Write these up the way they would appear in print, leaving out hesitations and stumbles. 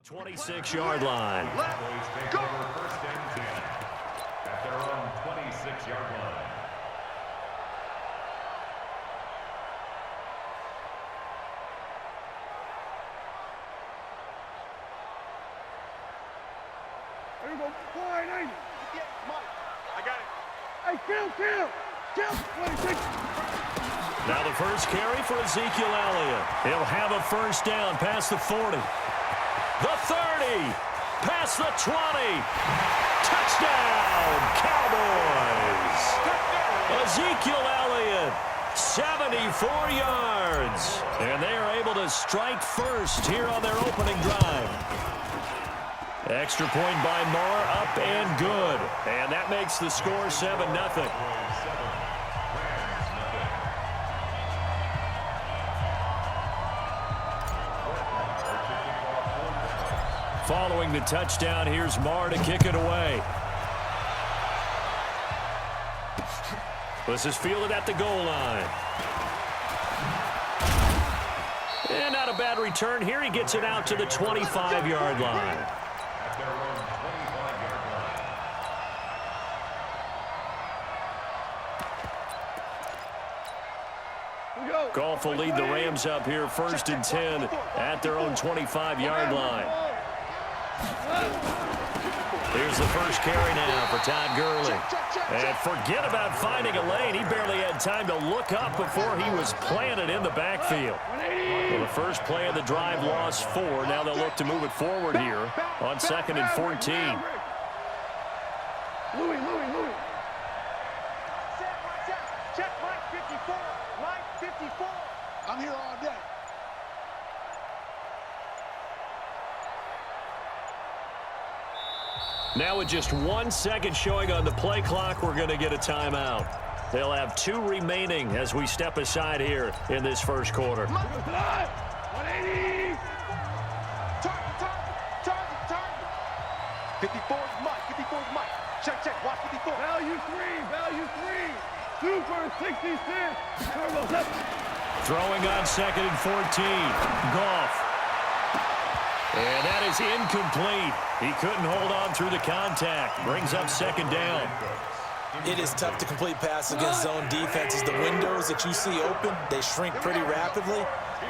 26-yard line. Let's go. First and 10 at their own 26-yard line. There you go. 490. Yeah, Mike. I got it. Hey, kill. 26. Now the first carry for Ezekiel Elliott. He'll have a first down past the 40. The 30. Past the 20. Touchdown, Cowboys. Ezekiel Elliott, 74 yards. And they are able to strike first here on their opening drive. Extra point by Marr, up and good. And that makes the score 7-0. Following the touchdown, here's Marr to kick it away. This is fielded at the goal line. And not a bad return here. He gets it out to the 25-yard line. Goff will lead the Rams up here first and 10 at their own 25-yard line. Here's the first carry now for Todd Gurley. And forget about finding a lane. He barely had time to look up before he was planted in the backfield. Well, the first play of the drive lost 4. Now they'll look to move it forward here on 2nd and 14. Louis. Check Mike 54. Mike 54. I'm here all day. Now with just 1 second showing on the play clock, we're going to get a timeout. They'll have 2 remaining as we step aside here in this first quarter. 180. Target. 54 is Mike. 54 is Mike. Check. Watch 54. Value 3. Super 66. Turbo 7. Throwing on 2nd and 14. Goff. And that is incomplete. He couldn't hold on through the contact. Brings up 2nd down. It is tough to complete passes against zone defenses. The windows that you see open, they shrink pretty rapidly.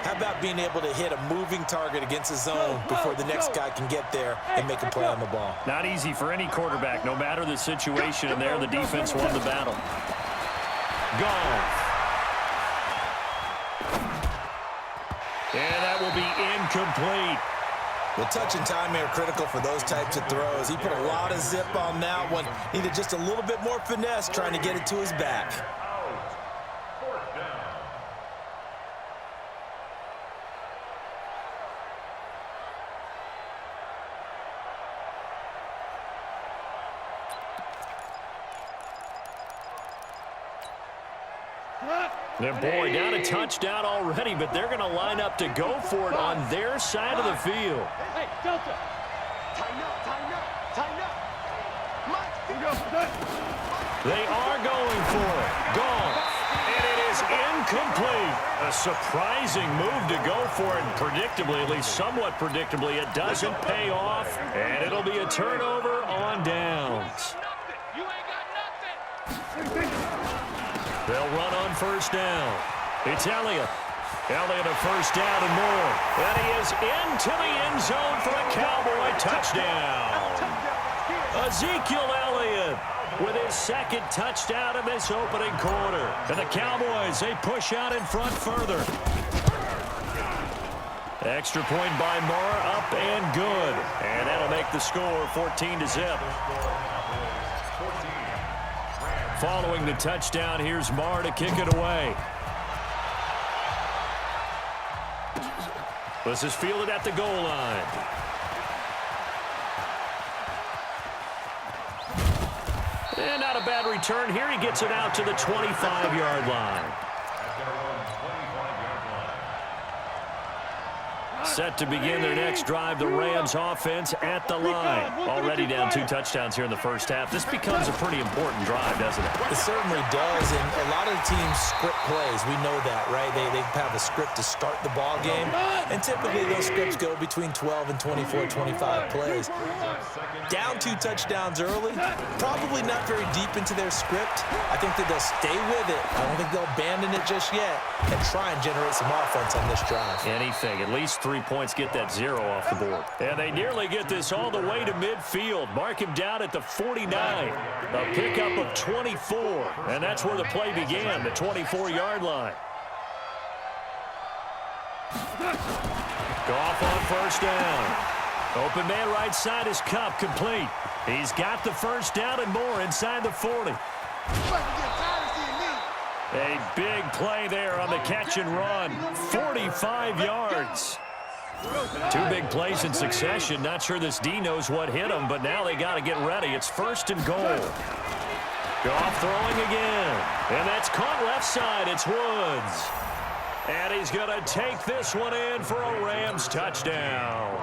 How about being able to hit a moving target against a zone before the next guy can get there and make a play on the ball? Not easy for any quarterback, no matter the situation. And there, the defense won the battle. Goff. And that will be incomplete. Well, touch and timing are critical for those types of throws. He put a lot of zip on that one. Needed just a little bit more finesse trying to get it to his back. And boy, down a touchdown already, but they're going to line up to go for it on their side of the field. Hey, Delta. Tighten up. Mike. They are going for it. Goff. And it is incomplete. A surprising move to go for it. And predictably, at least somewhat predictably, it doesn't pay off. And it'll be a turnover on downs. You ain't got nothing. They'll run on first down. It's Elliott. Elliott a first down and more. And he is into the end zone for a Cowboy touchdown. Ezekiel Elliott with his 2nd touchdown in this opening quarter. And the Cowboys, they push out in front further. Extra point by Marr, up and good. And that'll make the score 14-0. Following the touchdown, here's Marr to kick it away. This is fielded at the goal line. And not a bad return here. He gets it out to the 25-yard line. Set to begin their next drive, the Rams offense at the line. Already down 2 touchdowns here in the first half. This becomes a pretty important drive, doesn't it? It certainly does, and a lot of the teams script plays. We know that, right? They have a script to start the ball game, and typically those scripts go between 12 and 24, 25 plays. Down 2 touchdowns early, probably not very deep into their script. I think that they'll stay with it. I don't think they'll abandon it just yet and try and generate some offense on this drive. Anything, at least 3 points, get that 0 off the board. And they nearly get this all the way to midfield. Mark him down at the 49. A pickup of 24, and that's where the play began, the 24-yard line. Goff on first down. Open man right side is Cup, complete. He's got the first down and more inside the 40. A big play there on the catch and run. 45 yards. 2 big plays in succession. Not sure this D knows what hit him, but now they got to get ready. It's 1st and goal. Goff throwing again. And that's caught left side. It's Woods. And he's going to take this one in for a Rams touchdown.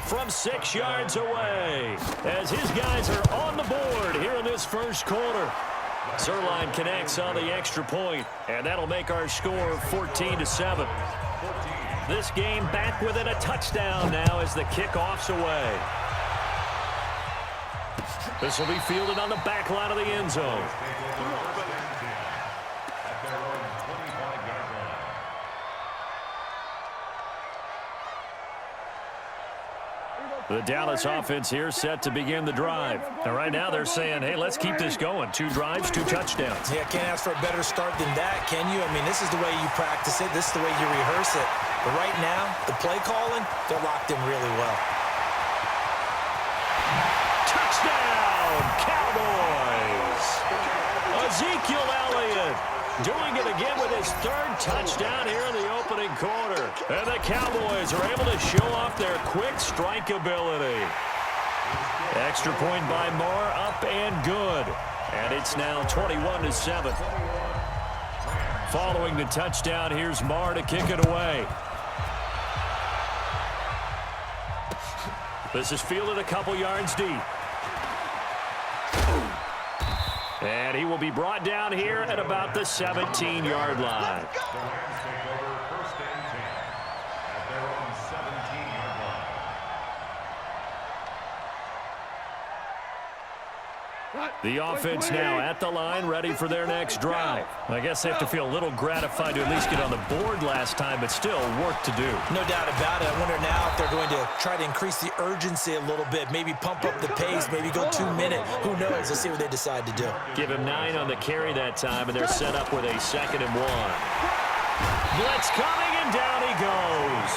From 6 yards away, as his guys are on the board here in this first quarter. Zerline connects on the extra point, and that'll make our score 14-7. This game back within a touchdown now as the kickoff's away. This will be fielded on the back line of the end zone. The Dallas offense here set to begin the drive. And right now they're saying, hey, let's keep this going. 2 drives, 2 touchdowns. Yeah, can't ask for a better start than that, can you? I mean, this is the way you practice it. This is the way you rehearse it. But right now, the play calling, they're locked in really well. Touchdown, Cowboys! Ezekiel Elliott doing it again with his 3rd touchdown here in the opening quarter. And the Cowboys are able to show off their quick strike ability. Extra point by Moore, up and good. And it's now 21-7. Following the touchdown, here's Moore to kick it away. This is fielded a couple yards deep. And he will be brought down here at about the 17-yard line. The offense now at the line, ready for their next drive. I guess they have to feel a little gratified to at least get on the board last time, but still work to do. No doubt about it. I wonder now if they're going to try to increase the urgency a little bit, maybe pump up the pace, maybe go 2-minute. Who knows? Let's see what they decide to do. Give him 9 on the carry that time, and they're set up with a 2nd and 1. Blitz coming, and down he goes.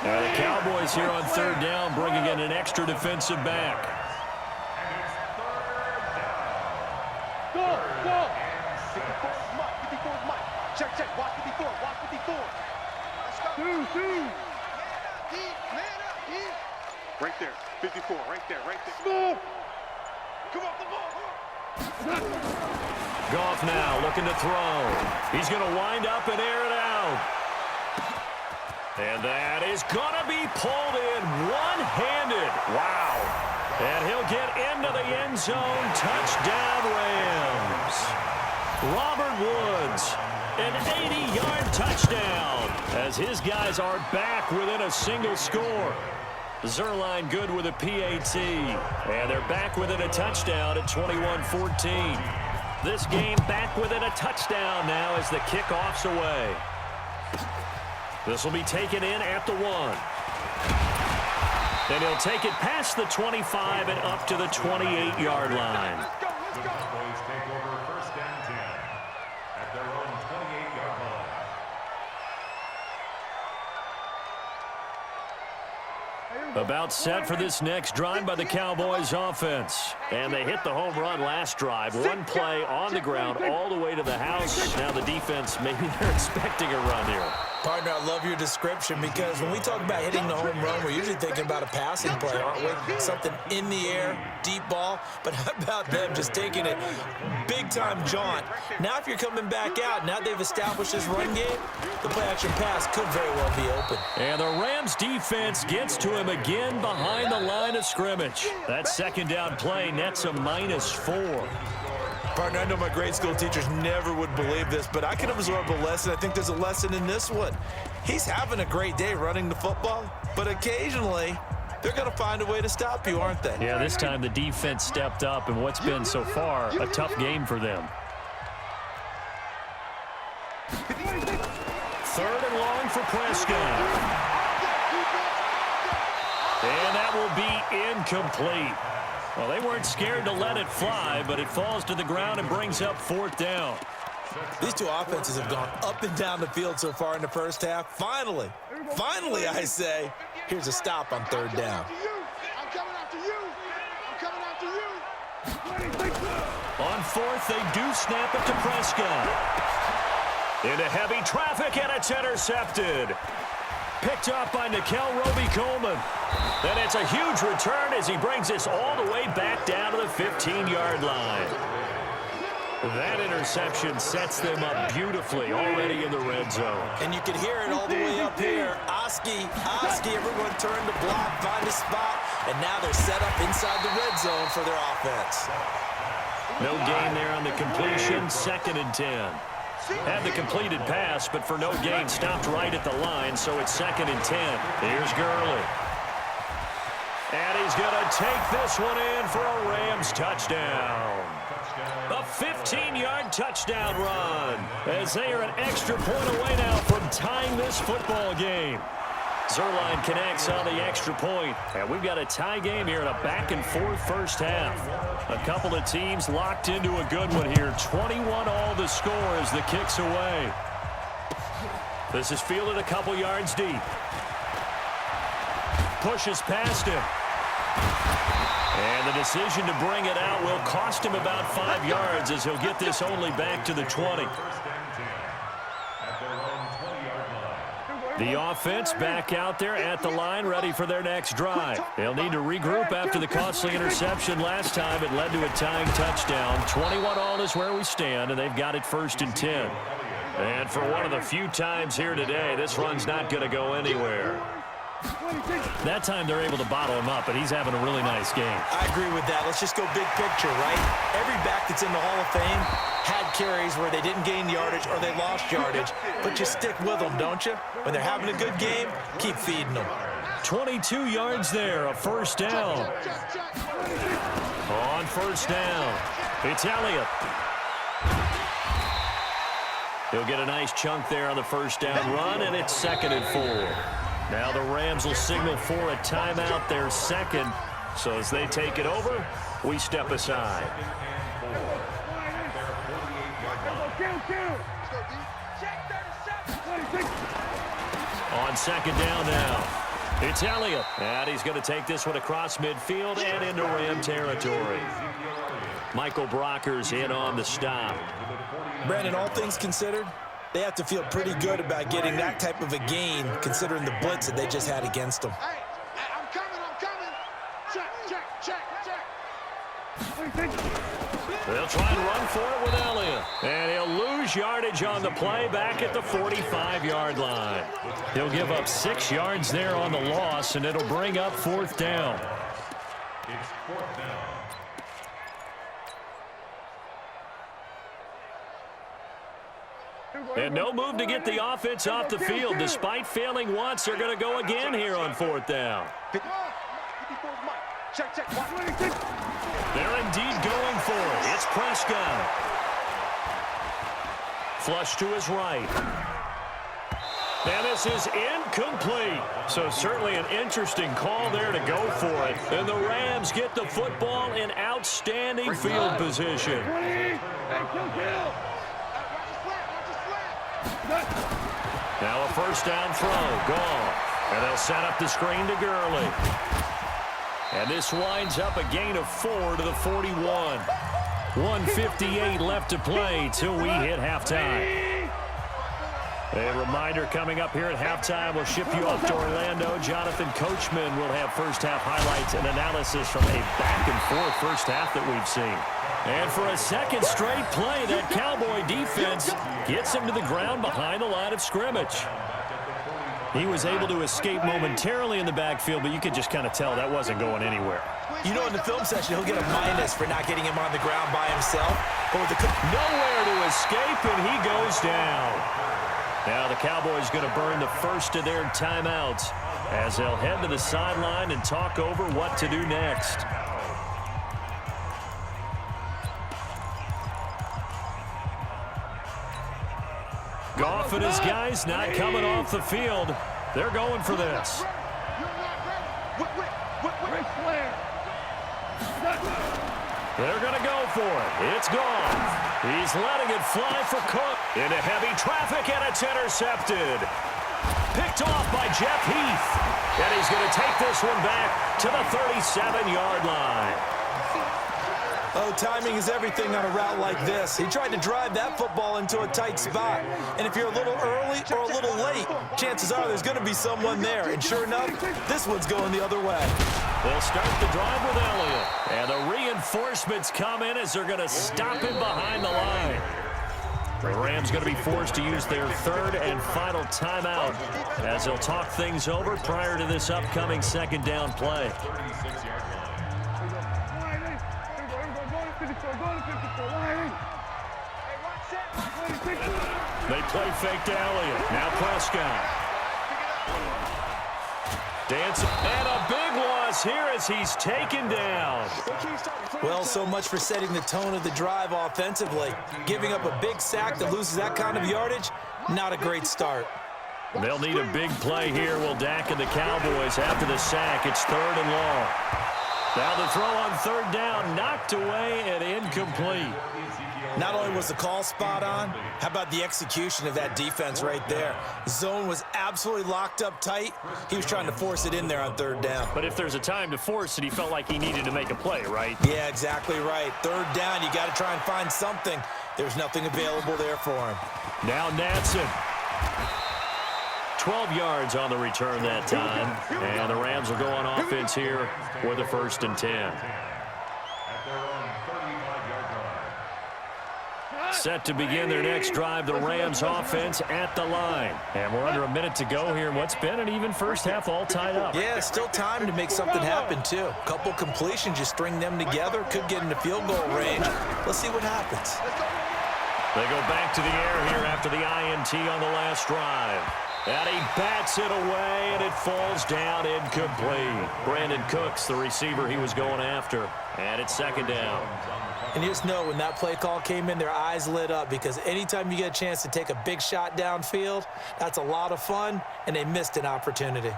The Cowboys here on 3rd down, bringing in an extra defensive back. Check. Watch 54. Watch 54. Let's go. 2. Man up. Right there. 54. Right there. Move. Come off the ball. Goff now looking to throw. He's going to wind up and air it out. And that is going to be pulled in one-handed. Wow. And he'll get into the end zone. Touchdown, Rams. Robert Woods, an 80-yard touchdown as his guys are back within a single score. Zerline good with a PAT, and they're back within a touchdown at 21-14. This game back within a touchdown now as the kickoff's away. This will be taken in at the 1. And he'll take it past the 25 and up to the 28-yard line. Let's go. Cowboys take over 1st and 10 at their own 28-yard line. About set for this next drive by the Cowboys offense. And they hit the home run last drive. 1 play on the ground all the way to the house. Now the defense, maybe they're expecting a run here. Partner, I love your description because when we talk about hitting the home run, we're usually thinking about a passing play, aren't we? Something in the air, deep ball. But how about them just taking it big-time jaunt? Now if you're coming back out, now they've established this run game, the play-action pass could very well be open. And the Rams defense gets to him again behind the line of scrimmage. That second down play nets a -4. Partner, I know my grade school teachers never would believe this, but I can absorb a lesson. I think there's a lesson in this one. He's having a great day running the football, but occasionally they're going to find a way to stop you, aren't they? Yeah, this time the defense stepped up in what's been so far a tough game for them. 3rd and long for Prescott. And that will be incomplete. Well, they weren't scared to let it fly, but it falls to the ground and brings up 4th down. These two offenses have gone up and down the field so far in the first half. Finally, I say, here's a stop on 3rd down. I'm coming after you. I'm coming after you. On 4th, they do snap it to Prescott. Into heavy traffic, and it's intercepted. Picked up by Nikel Roby-Coleman. And it's a huge return as he brings this all the way back down to the 15-yard line. That interception sets them up beautifully already in the red zone. And you can hear it all the way up here. Oski, everyone turned to block, find a spot, and now they're set up inside the red zone for their offense. No gain there on the completion, 2nd and 10. Had the completed pass, but for no gain, stopped right at the line, so it's 2nd and 10. Here's Gurley. And he's going to take this one in for a Rams touchdown. A 15-yard touchdown run as they are an extra point away now from tying this football game. Zerline connects on the extra point, and we've got a tie game here in a back-and-forth first half. A couple of teams locked into a good one here. 21 all the score as the kick's away. This is fielded a couple yards deep. Pushes past him. And the decision to bring it out will cost him about 5 yards as he'll get this only back to the 20. The offense back out there at the line, ready for their next drive. They'll need to regroup after the costly interception last time. It led to a tying touchdown. 21 all is where we stand, and they've got it 1st and 10. And for one of the few times here today, this run's not going to go anywhere. That time they're able to bottle him up, but he's having a really nice game. I agree with that. Let's just go big picture, right? Every back that's in the Hall of Fame had carries where they didn't gain yardage or they lost yardage, but you stick with them, don't you? When they're having a good game, keep feeding them. 22 yards there, a 1st down. On 1st down, it's Elliott. He'll get a nice chunk there on the 1st down run, and it's 2nd and 4. Now the Rams will signal for a timeout, their 2nd. So as they take it over, we step aside. On 2nd down now, it's Elliott. And he's going to take this one across midfield and into Ram territory. Michael Brockers in on the stop. Brandon, all things considered, they have to feel pretty good about getting that type of a gain, considering the blitz that they just had against them. Hey, I'm coming. Check. They'll try and run for it with Elliott. And he'll lose yardage on the play back at the 45-yard line. He'll give up 6 yards there on the loss, and it'll bring up 4th down. It's 4th down. And no move to get the offense off the field. Despite failing once, they're going to go again here on 4th down. They're indeed going for it. It's Prescott. Flush to his right. And this is incomplete. So certainly an interesting call there to go for it. And the Rams get the football in outstanding field position. Now a 1st down throw, gone. And they'll set up the screen to Gurley. And this winds up a gain of 4 to the 41. 1:58 left to play till we hit halftime. A reminder coming up here at halftime. We'll ship you off to Orlando. Jonathan Coachman will have first-half highlights and analysis from a back-and-forth first half that we've seen. And for a second straight play, that Cowboy defense gets him to the ground behind the line of scrimmage. He was able to escape momentarily in the backfield, but you could just kind of tell that wasn't going anywhere. You know, in the film session, he'll get a minus for not getting him on the ground by himself. But with the nowhere to escape, and he goes down. Now the Cowboys going to burn the first of their timeouts as they'll head to the sideline and talk over what to do next. Goff and his guys not coming off the field. They're going for this. They're going to go for it. It's gone. He's letting it fly for Cook. Into heavy traffic, and it's intercepted. Picked off by Jeff Heath. And he's going to take this one back to the 37-yard line. Oh, timing is everything on a route like this. He tried to drive that football into a tight spot. And if you're a little early or a little late, chances are there's going to be someone there. And sure enough, this one's going the other way. They'll start the drive with Elliott. And the reinforcements come in as they're going to stop him behind the line. The Rams going to be forced to use their third and final timeout as they'll talk things over prior to this upcoming second down play. They play fake to Elliott. Now Prescott. Dancing. And a big loss here as he's taken down. Well, so much for setting the tone of the drive offensively. Giving up a big sack that loses that kind of yardage, not a great start. They'll need a big play here. Will Dak and the Cowboys after the sack. It's third and long. Now the throw on third down, knocked away and incomplete. Not only was the call spot on, how about the execution of that defense right there? Zone was absolutely locked up tight. He was trying to force it in there on third down. But if there's a time to force it, he felt like he needed to make a play, right? Yeah, exactly right. Third down, you got to try and find something. There's nothing available there for him. Now Natson. 12 yards on the return that time. And the Rams will go on offense here with a 1st and 10. Set to begin their next drive, the Rams offense at the line. And we're under a minute to go here in what's been an even first half, all tied up. Yeah, still time to make something happen, too. A couple completions, you string them together, could get into field goal range. Let's see what happens. They go back to the air here after the INT on the last drive. And he bats it away, and it falls down incomplete. Brandon Cooks, the receiver he was going after. And it's second down. And you just know when that play call came in, their eyes lit up because anytime you get a chance to take a big shot downfield, that's a lot of fun, and they missed an opportunity.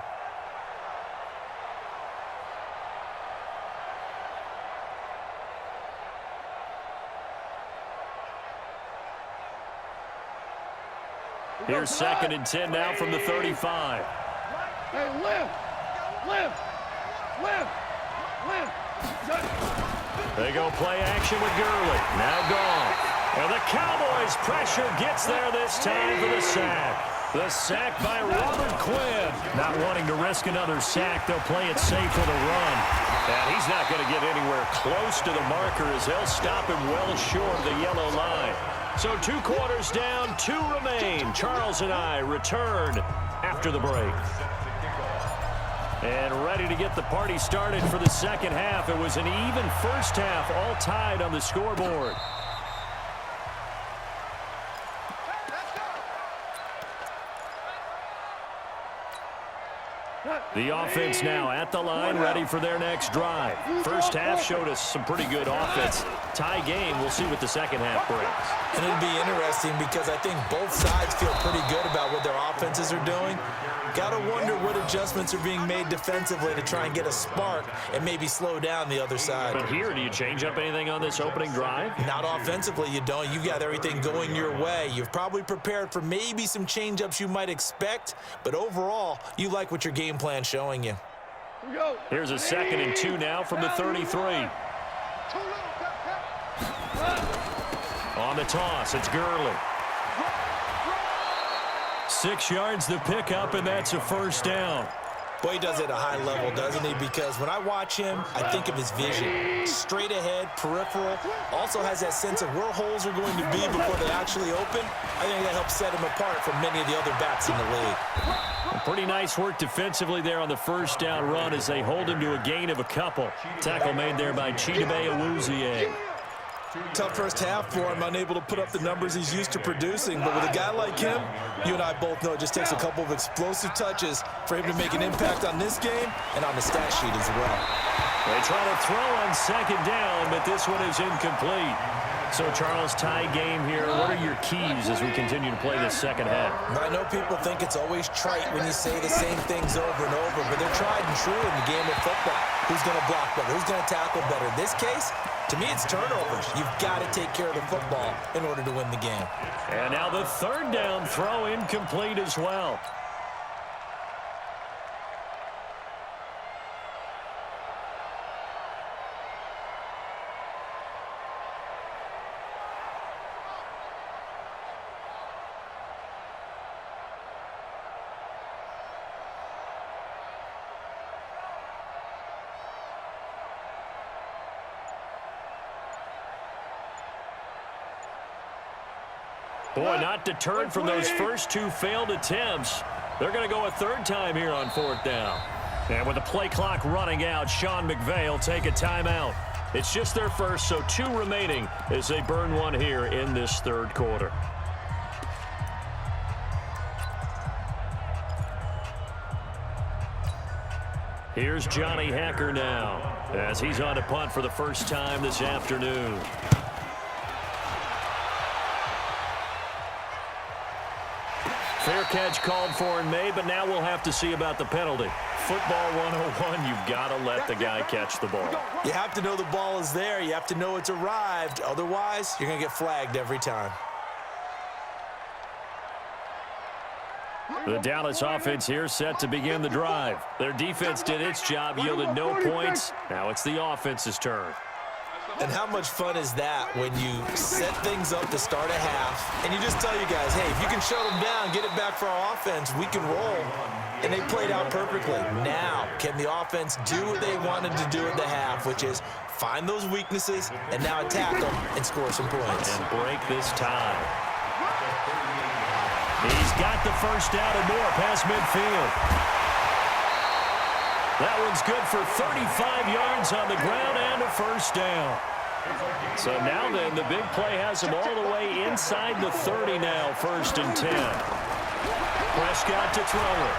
Here's 2nd and 10 now from the 35. Hey, lift. They go play action with Gurley. Now gone. And the Cowboys' pressure gets there this time for the sack. The sack by Robert Quinn. Not wanting to risk another sack, they'll play it safe for the run. And he's not going to get anywhere close to the marker as they'll stop him well short of the yellow line. So 2 quarters down, 2 remain. Charles and I return after the break. And ready to get the party started for the second half. It was an even first half, all tied on the scoreboard. The offense now at the line, ready for their next drive. First half showed us some pretty good offense. Tie game, we'll see what the second half brings. And it'll be interesting because I think both sides feel pretty good about what their offenses are doing. Got to wonder what adjustments are being made defensively to try and get a spark and maybe slow down the other side. But here, do you change up anything on this opening drive? Not offensively, you don't. You've got everything going your way. You've probably prepared for maybe some change-ups you might expect, but overall, you like what your game plan's showing you. Here's a 2nd and 2 now from the 33. On the toss, it's Gurley. 6 yards the pickup, and that's a first down. Boy, he does it at a high level, doesn't he? Because when I watch him, I think of his vision. Straight ahead, peripheral. Also has that sense of where holes are going to be before they actually open. I think that helps set him apart from many of the other backs in the league. Pretty nice work defensively there on the first down run as they hold him to a gain of a couple. Tackle made there by Chidobe Awuzie. Tough first half for him, unable to put up the numbers he's used to producing. But with a guy like him, you and I both know it just takes a couple of explosive touches for him to make an impact on this game and on the stat sheet as well. They try to throw on second down, but this one is incomplete. So, Charles, tie game here. What are your keys as we continue to play this second half? I know people think it's always trite when you say the same things over and over, but they're tried and true in the game of football. Who's going to block better? Who's going to tackle better? In this case, to me, it's turnovers. You've got to take care of the football in order to win the game. And now the third down throw incomplete as well. Boy, not deterred from those first two failed attempts. They're going to go a third time here on fourth down. And with the play clock running out, Sean McVay will take a timeout. It's just their first, so 2 remaining as they burn one here in this third quarter. Here's Johnny Hacker now as he's on to punt for the first time this afternoon. Fair catch called for and made, but now we'll have to see about the penalty. Football 101, you've got to let the guy catch the ball. You have to know the ball is there. You have to know it's arrived. Otherwise, you're going to get flagged every time. The Dallas offense here set to begin the drive. Their defense did its job, yielded no points. Now it's the offense's turn. And how much fun is that when you set things up to start a half and you just tell you guys, hey, if you can shut them down, get it back for our offense, we can roll. And they played out perfectly. Now, can the offense do what they wanted to do at the half, which is find those weaknesses and now attack them and score some points. And break this tie. He's got the first down and more past midfield. That one's good for 35 yards on the ground and a first down. So now then, the big play has him all the way inside the 30 now, 1st and 10. Prescott to throw it.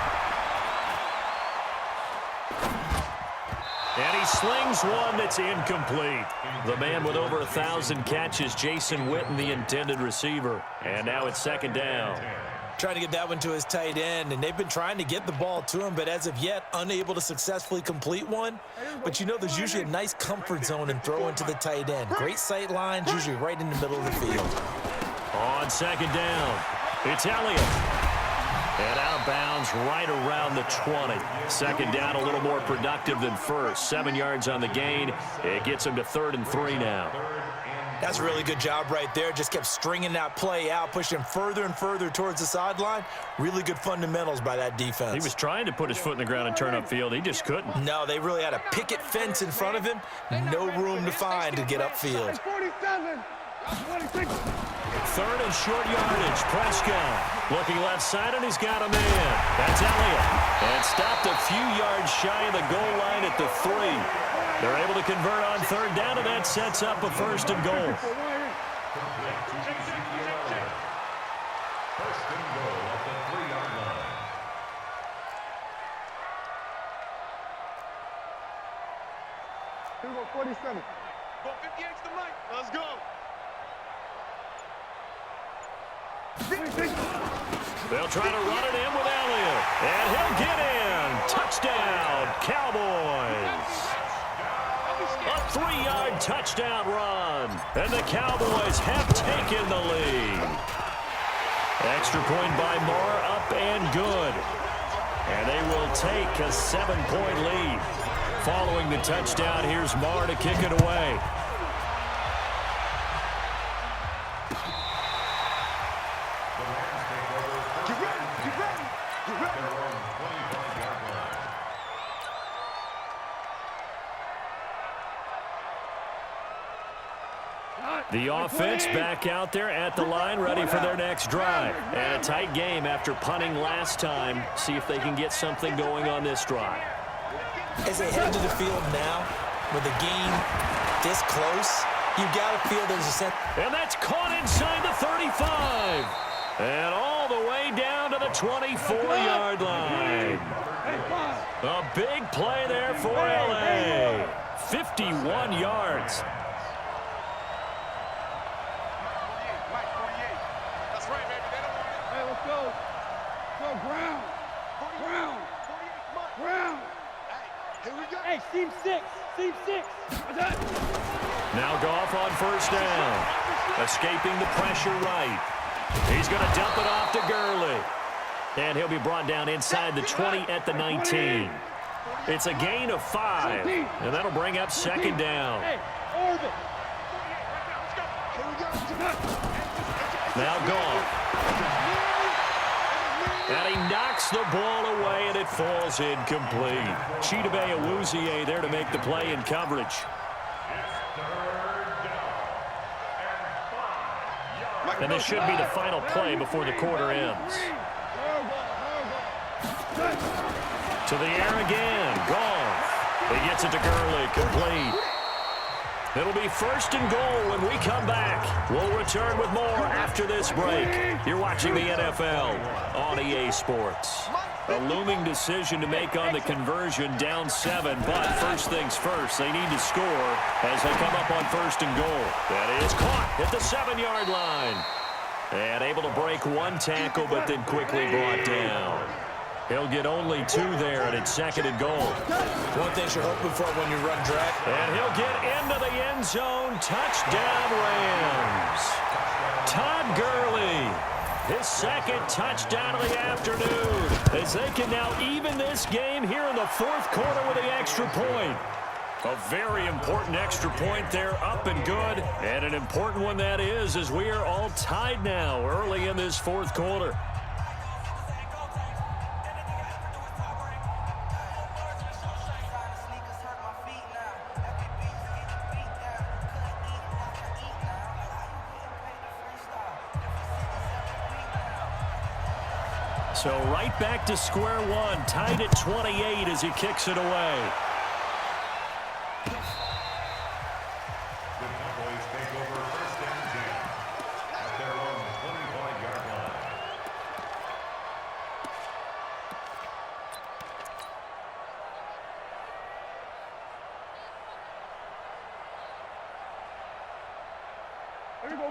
And he slings one that's incomplete. The man with over 1,000 catches, Jason Witten, the intended receiver. And now it's 2nd down. Trying to get that one to his tight end, and they've been trying to get the ball to him, but as of yet, unable to successfully complete one. But you know there's usually a nice comfort zone in throwing to the tight end. Great sight lines, usually right in the middle of the field. On 2nd down, it's Elliott. And out of bounds right around the 20. 2nd down a little more productive than first. 7 yards on the gain. It gets him to 3rd and 3 now. That's a really good job right there. Just kept stringing that play out, pushing him further and further towards the sideline. Really good fundamentals by that defense. He was trying to put his foot in the ground and turn upfield. He just couldn't. No, they really had a picket fence in front of him. No room to find to get upfield. 47. 26. 3rd and short yardage. Prescott looking left side, and he's got a man. That's Elliott. And stopped a few yards shy of the goal line at the 3. They're able to convert on 3rd down, and that sets up a 1st and goal. 1st and goal at the 3-yard line. Here we go, 47. Go 58 to the mic. Let's go. 26. They'll try to run it in with Elliott. And he'll get in. Touchdown, Cowboys. A 3-yard touchdown run. And the Cowboys have taken the lead. Extra point by Moore, up and good. And they will take a 7-point lead. Following the touchdown, here's Moore to kick it away. Get ready. their own 25-yard line. The offense back out there at the line, ready for their next drive. And a tight game after punting last time. See if they can get something going on this drive. As they head to the field now, with the game this close, you've got to feel there's a sense. And that's caught inside the 35. And all the way down to the 24-yard line. A big play there for LA. 51 yards. Hey, seam six. Now Goff on first down. Escaping the pressure right. He's going to dump it off to Gurley. And he'll be brought down inside the 20 at the 19. It's a gain of 5. And that'll bring up second down. Now Goff. And he knocks the ball away, and it falls incomplete. Chidobe Awuzie there to make the play in coverage. And this should be the final play before the quarter ends. To the air again. Goff. He gets it to Gurley. Complete. It'll be first and goal when we come back. We'll return with more after this break. You're watching the NFL on EA Sports. A looming decision to make on the conversion, down 7. But first things first, they need to score as they come up on first and goal. That is caught at the 7-yard line. And able to break one tackle, but then quickly brought down. He'll get only 2 there, and it's second and goal. One thing you're hoping for when you run drag. And he'll get into the end zone. Touchdown, Rams. Todd Gurley, his second touchdown of the afternoon, as they can now even this game here in the fourth quarter with the extra point. A very important extra point there, up and good. And an important one that is, as we are all tied now early in this fourth quarter. So right back to square one, tied at 28 as he kicks it away. The Cowboys take over first and 10 at their own 25-yard line.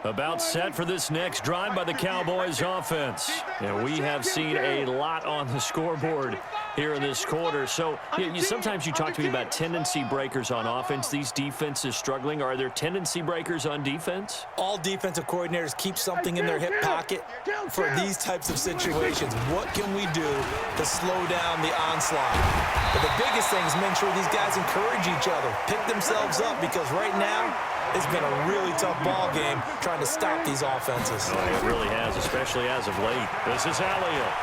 About set for this next drive by the Cowboys offense. And we have seen a lot on the scoreboard here in this quarter. So sometimes you talk to me about tendency breakers on offense. These defenses struggling. Are there tendency breakers on defense? All defensive coordinators keep something in their hip pocket for these types of situations. What can we do to slow down the onslaught? But the biggest thing is make sure these guys encourage each other, pick themselves up, because right now it's been a really tough ball game trying to stop these offenses. Oh, it really has, especially as of late. This is Elliott.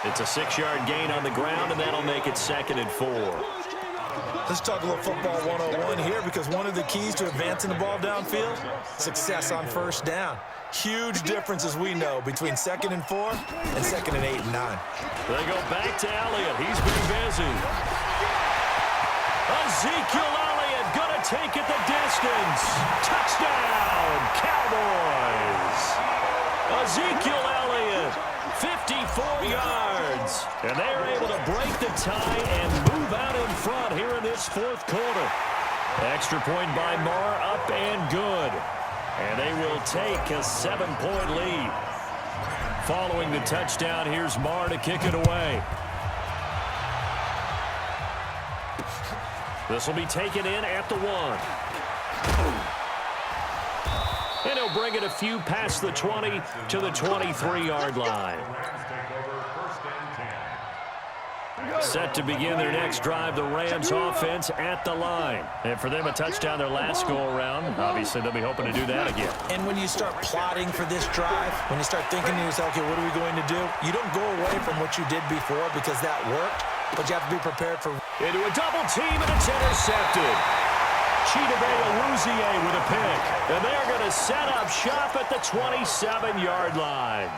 It's a 6-yard gain on the ground, and that'll make it second and 4. Let's talk a little football 101 here, because one of the keys to advancing the ball downfield, success on first down. Huge difference, as we know, between second and 4 and second and 8 and 9. They go back to Elliott. He's been busy. Ezekiel Elliott gonna take it the distance. Touchdown, Cowboys. Ezekiel Elliott, 54 yards. And they're able to break the tie and move out in front here in this fourth quarter. Extra point by Marr, up and good. And they will take a 7-point lead. Following the touchdown, here's Marr to kick it away. This will be taken in at the 1. And he'll bring it a few past the 20 to the 23-yard line. Rams take over first and 10 Set to begin their next drive, the Rams offense at the line. And for them, a touchdown their last go-around. Obviously, they'll be hoping to do that again. And when you start plotting for this drive, when you start thinking to yourself, okay, what are we going to do? You don't go away from what you did before because that worked, but you have to be prepared for... Into a double team, and it's intercepted. Chidobe Awuzie with a pick. And they're going to set up shop at the 27-yard line.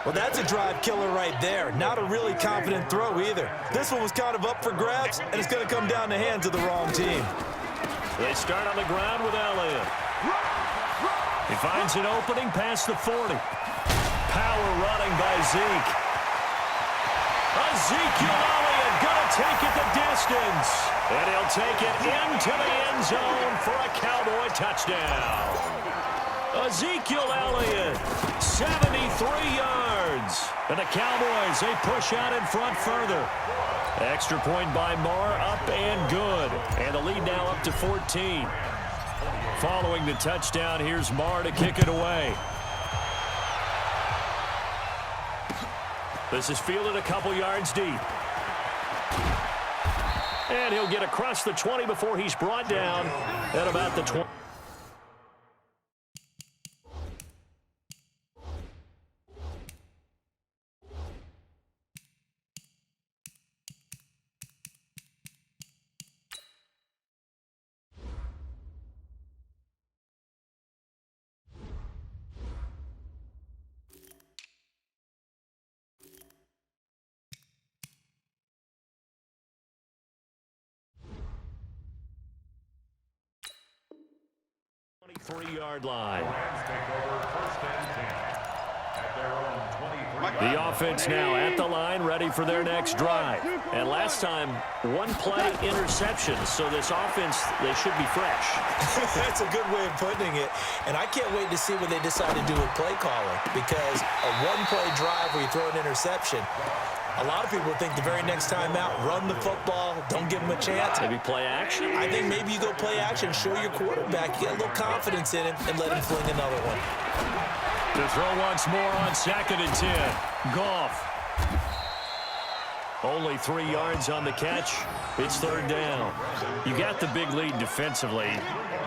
Well, that's a drive killer right there. Not a really confident throw either. This one was kind of up for grabs, and it's going to come down the hands of the wrong team. They start on the ground with Elliott. He finds an opening past the 40. Power running by Zeke. Ezekiel Elliott going to take it the distance. And he'll take it into the end zone for a Cowboy touchdown. Ezekiel Elliott, 73 yards. And the Cowboys, they push out in front further. Extra point by Marr, up and good. And the lead now up to 14. Following the touchdown, here's Marr to kick it away. This is fielded a couple yards deep. And he'll get across the 20 before he's brought down at about the 20. Three-yard line. The offense now at the line, ready for their next drive. And last time, one play interception. So this offense, they should be fresh. That's a good way of putting it. And I can't wait to see what they decide to do with play calling, because a one-play drive where you throw an interception, a lot of people think the very next time out, run the football, don't give him a chance. Maybe play action? I think maybe you go play action, show your quarterback, you get a little confidence in him, and let him fling another one. To throw once more on 2nd and 10. Goff. Only 3 yards on the catch. It's 3rd down. You got the big lead defensively.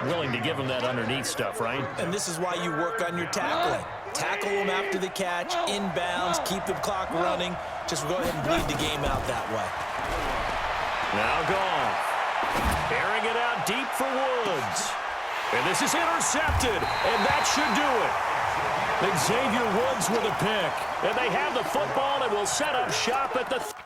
Willing to give him that underneath stuff, right? And this is why you work on your tackling. Tackle them after the catch, inbounds, keep the clock running. Just go ahead and bleed the game out that way. Now Goff. Airing it out deep for Woods. And this is intercepted, and that should do it. Xavier Woods with a pick. And they have the football and will set up shop at the...